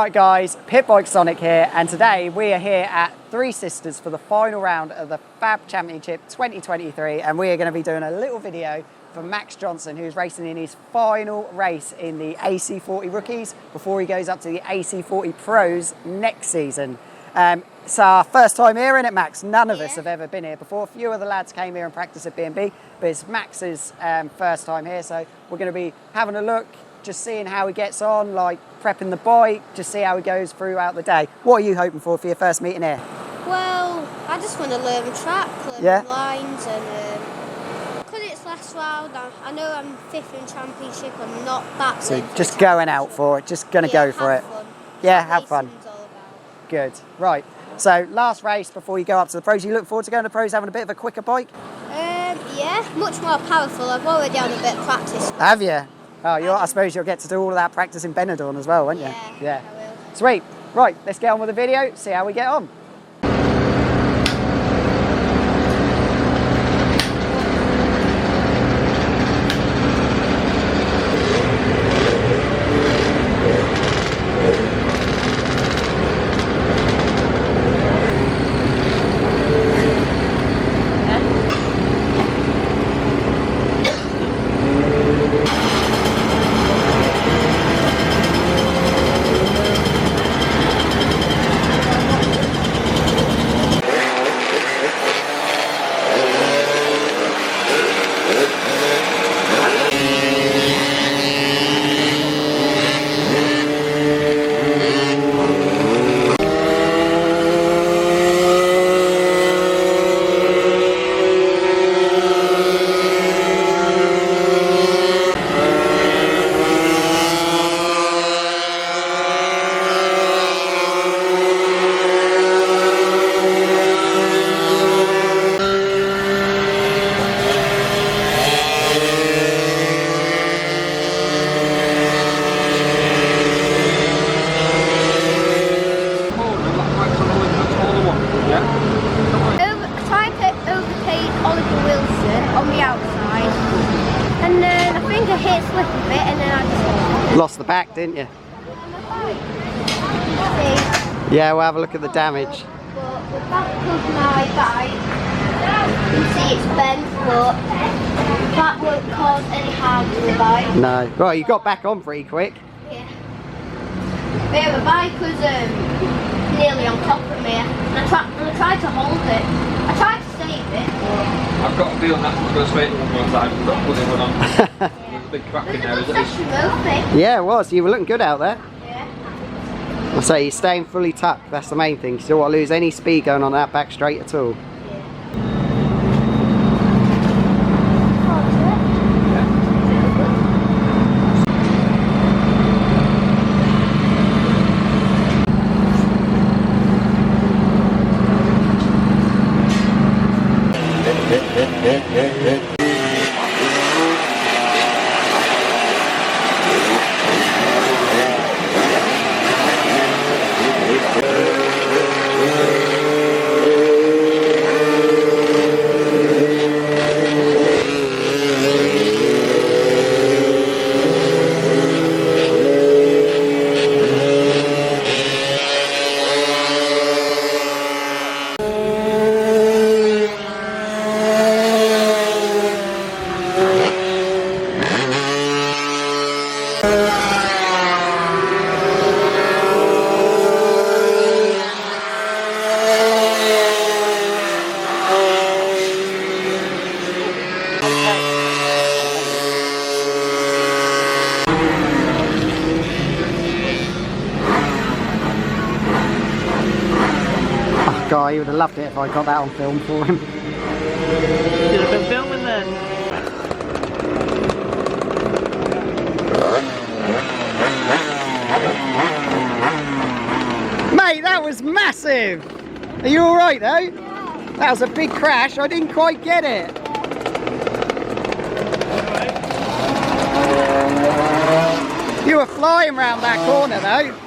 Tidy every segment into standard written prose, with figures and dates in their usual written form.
Right guys, Pitbikesonic here, and today we are here at Three Sisters for the final round of the Fab Championship 2023, and we are going to be doing a little video for Max Johnson, who's racing in his final race in the AC40 Rookies before he goes up to the AC40 Pros next season. It's our first time here, isn't it, Max? None of us have ever been here before. A few of the lads came here and practiced at B&B, but it's Max's first time here, so we're going to be having a look, just seeing how he gets on, like prepping the bike, just see how he goes throughout the day. What are you hoping for your first meeting here? Well, I just want to learn the track, learn the lines, and because it's last round, I know I'm 5th in championship, I'm not that So just going out for it, just going to go for it. Fun. Yeah, have fun. All about. Good. Right. So last race before you go up to the Pros, you look forward to going to the Pros having a bit of a quicker bike? Yeah, much more powerful. I've already had a bit of practice. Have you? Oh, I suppose you'll get to do all of that practice in Benidorm as well, won't you? Yeah, I will. Sweet. Right, let's get on with the video, see how we get on. Lost the back, didn't you? Yeah, we'll have a look at the damage. But the back of my bike, you can see it's bent, but that won't cause any harm to the bike. No. Right, you got back on pretty quick. Yeah. Yeah, the bike was nearly on top of me, and I tried to hold it. I tried to save it. I've got a feeling that's going to straighten one more time. I've got to put it on. There's a big crack in there, isn't it? Yeah, it was. You were looking good out there. Yeah. I'll say you're staying fully tucked. That's the main thing. You don't want to lose any speed going on that back straight at all. God, he would have loved it if I got that on film for him. Should have been filming then. Mate, that was massive! Are you alright though? Yeah. That was a big crash, I didn't quite get it. You were flying round that corner though.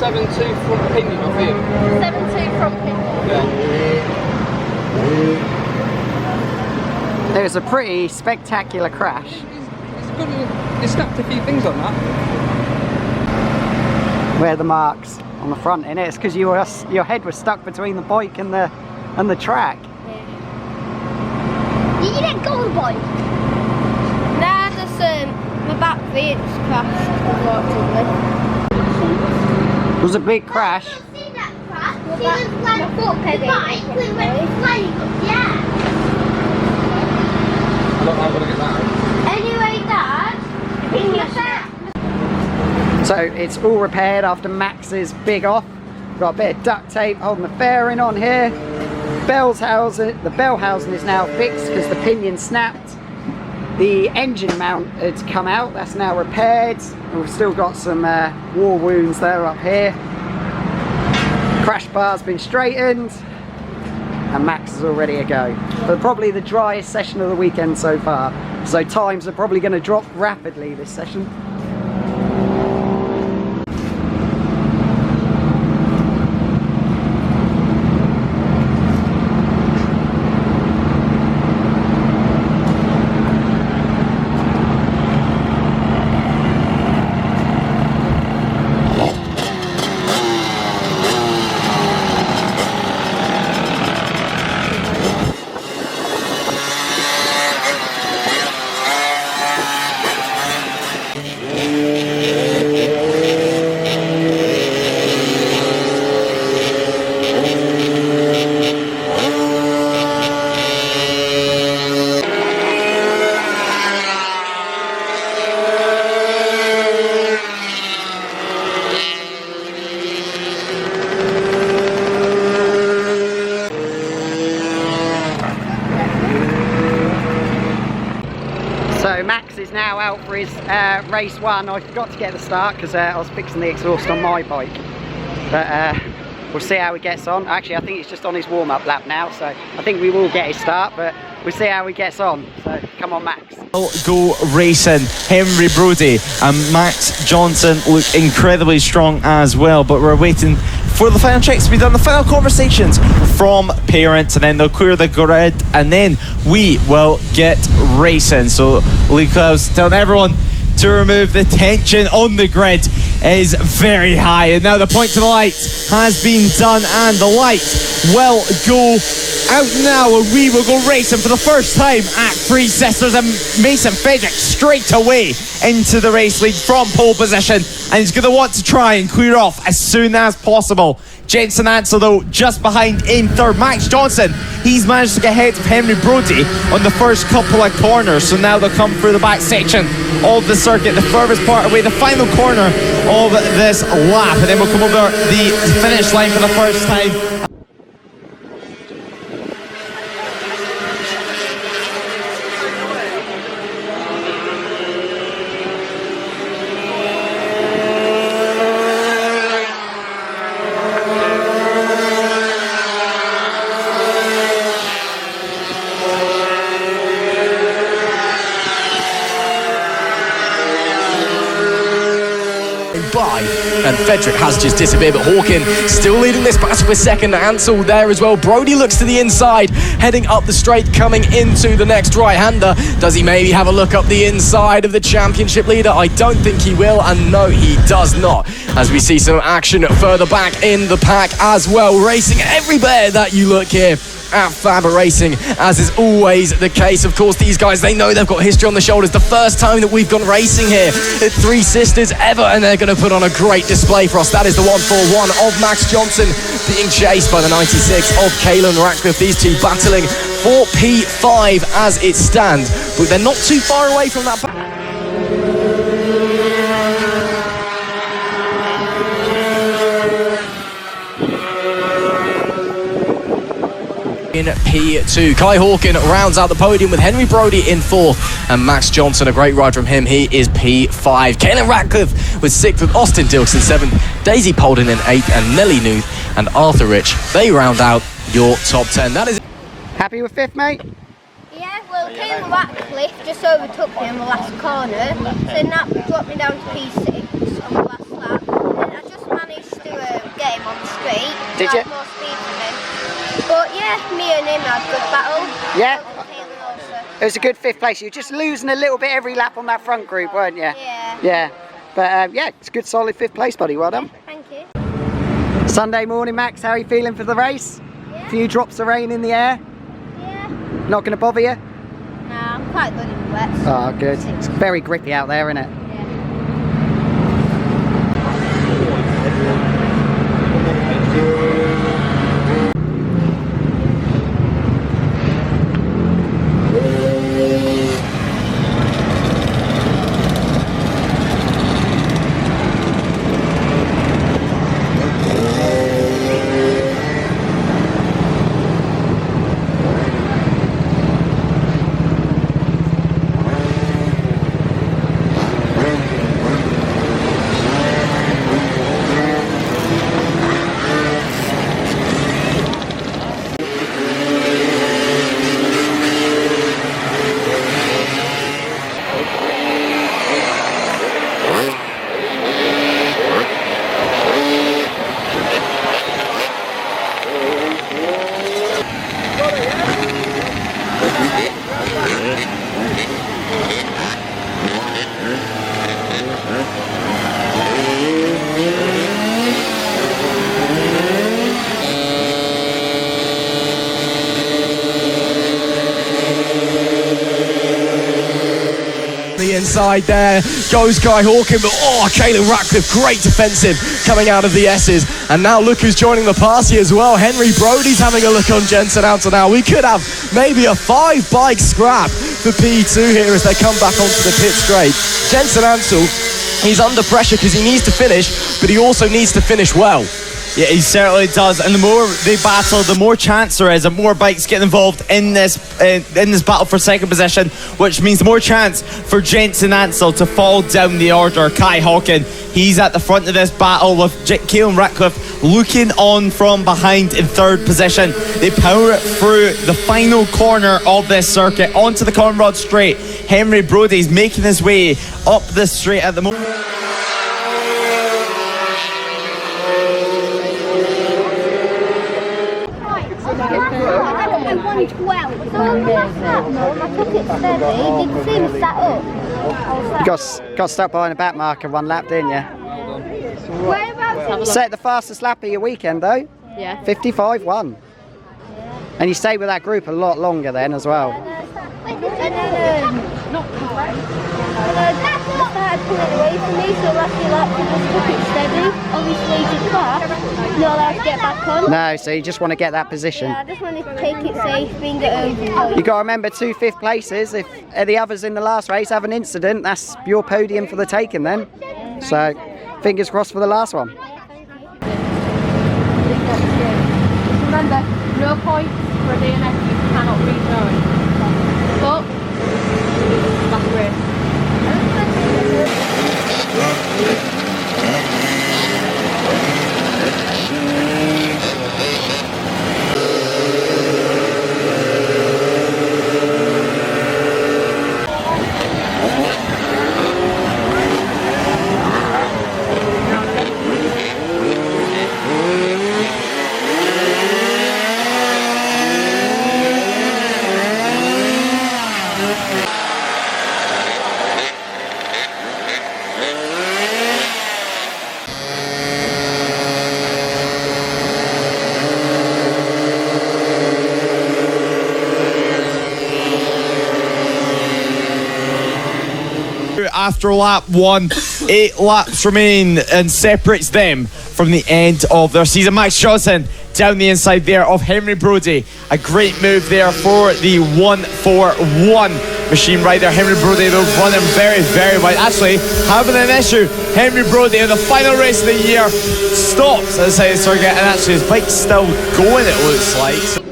7-2 front pinion off him. 7-2 front pinion. It was a pretty spectacular crash. He snapped a few things on that. Where the marks on the front in it, it's because your head was stuck between the bike and the track. Did you let go of the bike? Nah, just my back wheels crashed, unfortunately. It was a big crash. See that crash? See the bike went flying up, yeah. I'm gonna get that out. Anyway, Dad, bring your back. So it's all repaired after Max's big off. Got a bit of duct tape holding the fairing on here. The bell housing is now fixed because the pinion snapped. The engine mount had come out, that's now repaired. And we've still got some war wounds there up here. Crash bar's been straightened. And Max is all ready to go. But probably the driest session of the weekend so far. So times are probably going to drop rapidly this session. So Max is now out for his race one. I forgot to get the start because I was fixing the exhaust on my bike. But we'll see how he gets on. Actually, I think he's just on his warm-up lap now, so I think we will get his start, but we'll see how he gets on. So come on, Max. Go racing. Henry Brodie and Max Johnson look incredibly strong as well, but we're waiting for the final checks to be done, the final conversations from parents, and then they'll clear the grid, and then we will get racing. So Lee Klaus telling everyone to remove the tension on the grid is very high, and now the point to the light has been done, and the light will go out now, and we will go racing for the first time at Three Sisters, and Mason Frederick straight away into the race lead from pole position, and he's going to want to try and clear off as soon as possible. Jensen Ansel though just behind in third. Max Johnson, he's managed to get ahead of Henry Brodie on the first couple of corners, so now they'll come through the back section of the circuit, the furthest part away, the final corner of this lap, and then we'll come over the finish line for the first time. And Frederick has just disappeared, but Hawkin still leading this battle with second. Ansel there as well. Brodie looks to the inside, heading up the straight, coming into the next right-hander. Does he maybe have a look up the inside of the championship leader? I don't think he will, and no, he does not. As we see some action further back in the pack as well, racing everywhere that you look here at Faber Racing, as is always the case. Of course, these guys, they know they've got history on the shoulders. The first time that we've gone racing here at Three Sisters ever, and they're going to put on a great display for us. That is the 141 of Max Johnson being chased by the 96 of Caelan Ratcliffe. These two battling for P5 as it stands, but they're not too far away from that. In P2, Kai Hawkin rounds out the podium with Henry Brodie in fourth, and Max Johnson, a great ride from him, he is P5. Caelan Ratcliffe was sixth, with Austin Dilkson seventh, Daisy Polden in eighth, and Nelly Nuth and Arthur Rich, they round out your top 10. That is Happy with fifth, mate? Yeah, well, Caelan Ratcliffe just overtook me on the last corner, so that dropped me down to P6 on the last lap. And I just managed to straight. Did He you? had more speed than him. But yeah, me and him had a good battle. Yeah? Caitlin also. It was a good 5th place. You were just losing a little bit every lap on that front group, weren't you? Yeah. Yeah. But yeah, it's a good solid 5th place, buddy. Well done. Thank you. Sunday morning, Max. How are you feeling for the race? Yeah. Few drops of rain in the air. Yeah. Not going to bother you? Nah, I'm quite good in the wet. Oh, good. It's very grippy out there, isn't it? The inside there goes Guy Hawkin, but Caelan Ratcliffe, great defensive coming out of the S's. And now look who's joining the party as well. Henry Brody's having a look on Jensen Ansell now. We could have maybe a 5-bike scrap for P2 here as they come back onto the pit straight. Jensen Ansell, he's under pressure because he needs to finish, but he also needs to finish well. Yeah, he certainly does. And the more they battle, the more chance there is, and more bikes get involved in this battle for second position, which means more chance for Jensen Ansell to fall down the order. Kai Hawkin, he's at the front of this battle with Caelan Ratcliffe looking on from behind in 3rd position. They power it through the final corner of this circuit onto the Conrod Straight. Henry Brody's making his way up this straight at the moment. You got to stop behind the back marker 1 lap, didn't you? Set the fastest lap of your weekend, though. Yeah. 55.1. And you stayed with that group a lot longer then as well. Pulling away from me, so last few laps I just took it steady. Obviously, just fast, not allowed to get back on. No, so you just want to get that position. Yeah, I just want to take it safe, bring it over. You got to remember 2 5th places. If the others in the last race have an incident, that's your podium for the taking then. So, fingers crossed for the last one. Remember, no points for a DNF if you cannot rejoin. But that's great. After lap 1, 8 laps remain and separates them from the end of their season. Max Johnson down the inside there of Henry Brody. A great move there for the 141 machine rider. Henry Brody though running very, very wide. Actually having an issue. Henry Brody in the final race of the year stops at the side of the circuit, and actually his bike's still going, it looks like.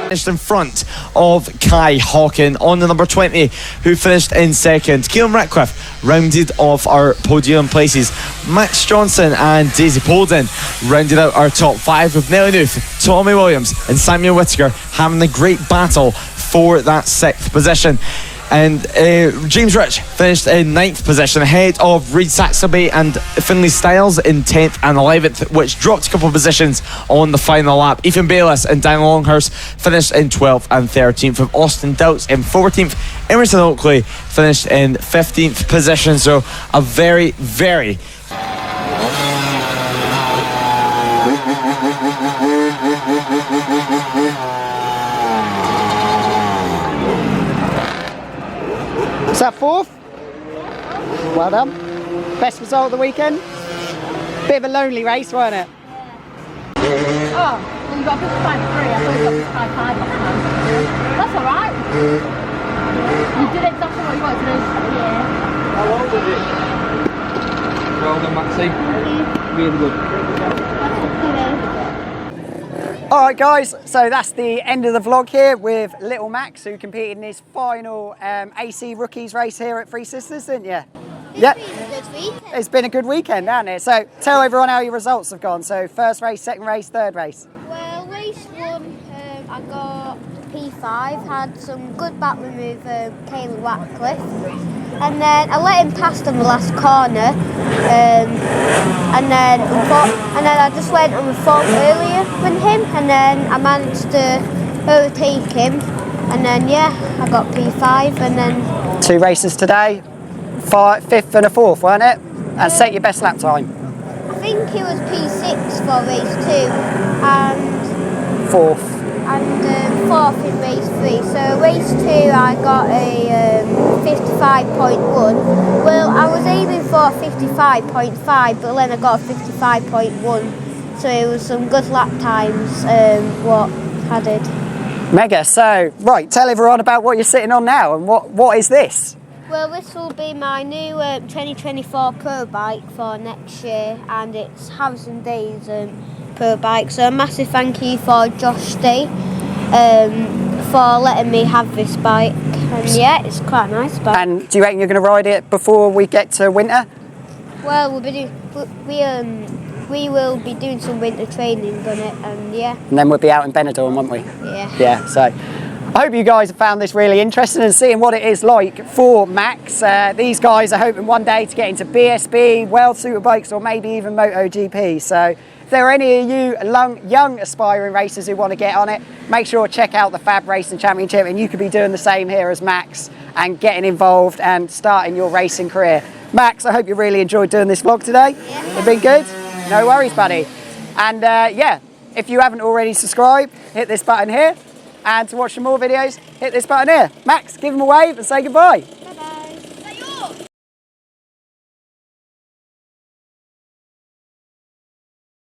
Finished in front of Kai Hawkin on the number 20, who finished in 2nd. Caelan Ratcliffe rounded off our podium places. Max Johnson and Daisy Polden rounded out our top 5, with Nelly Nuth, Tommy Williams and Samuel Whittaker having a great battle for that 6th position. And James Rich finished in 9th position, ahead of Reid Saxelby and Finlay Styles in 10th and 11th, which dropped a couple of positions on the final lap. Ethan Bayliss and Dan Longhurst finished in 12th and 13th, with Austin Doubts in 14th. Emerson Oakley finished in 15th position, so a very, very Is that 4th? Well done. Best result of the weekend? Bit of a lonely race, wasn't it? Oh, well, you got 55.3. I thought you got 55.5 last time. That's alright. You did exactly what you wanted to do. Yeah. How old was it? Well done, Maxie. Really good. Alright guys, so that's the end of the vlog here with little Max, who competed in his final AC Rookies race here at Three Sisters, didn't you? It's been a good weekend. It's been a good weekend, hasn't it? So tell everyone how your results have gone. So first race, second race, third race. Well, race 1, I got P5, had some good battling with Kaylee Ratcliffe, and then I let him pass on the last corner, and then I just went on the fault earlier with him, and then I managed to overtake him, and then yeah, I got P5, and then 2 races today, 5th and a 4th, weren't it? And set your best lap time. I think it was P6 for race 2, and 4th. and 4th in race 3. So race 2 I got a 55.1. Well, I was aiming for 55.5, but then I got a 55.1. So it was some good lap times what I did. Mega. So, right, tell everyone about what you're sitting on now and what is this? Well, this will be my new 2024 Pro bike for next year, and it's Harrison Day's Pro bike. So a massive thank you for Josh Day for letting me have this bike. And yeah, it's quite a nice bike. And do you reckon you're going to ride it before we get to winter? Well, we will be doing some winter training on it, and yeah. And then we'll be out in Benidorm, won't we? Yeah. Yeah, so I hope you guys have found this really interesting and seeing what it is like for Max. These guys are hoping one day to get into BSB, World Superbikes, or maybe even MotoGP. So if there are any of you young aspiring racers who want to get on it, make sure to check out the Fab Racing Championship, and you could be doing the same here as Max and getting involved and starting your racing career. Max, I hope you really enjoyed doing this vlog today. Yeah. It's been good? No worries, buddy. And yeah, if you haven't already subscribed, hit this button here. And to watch some more videos, hit this button here. Max, give him a wave and say goodbye.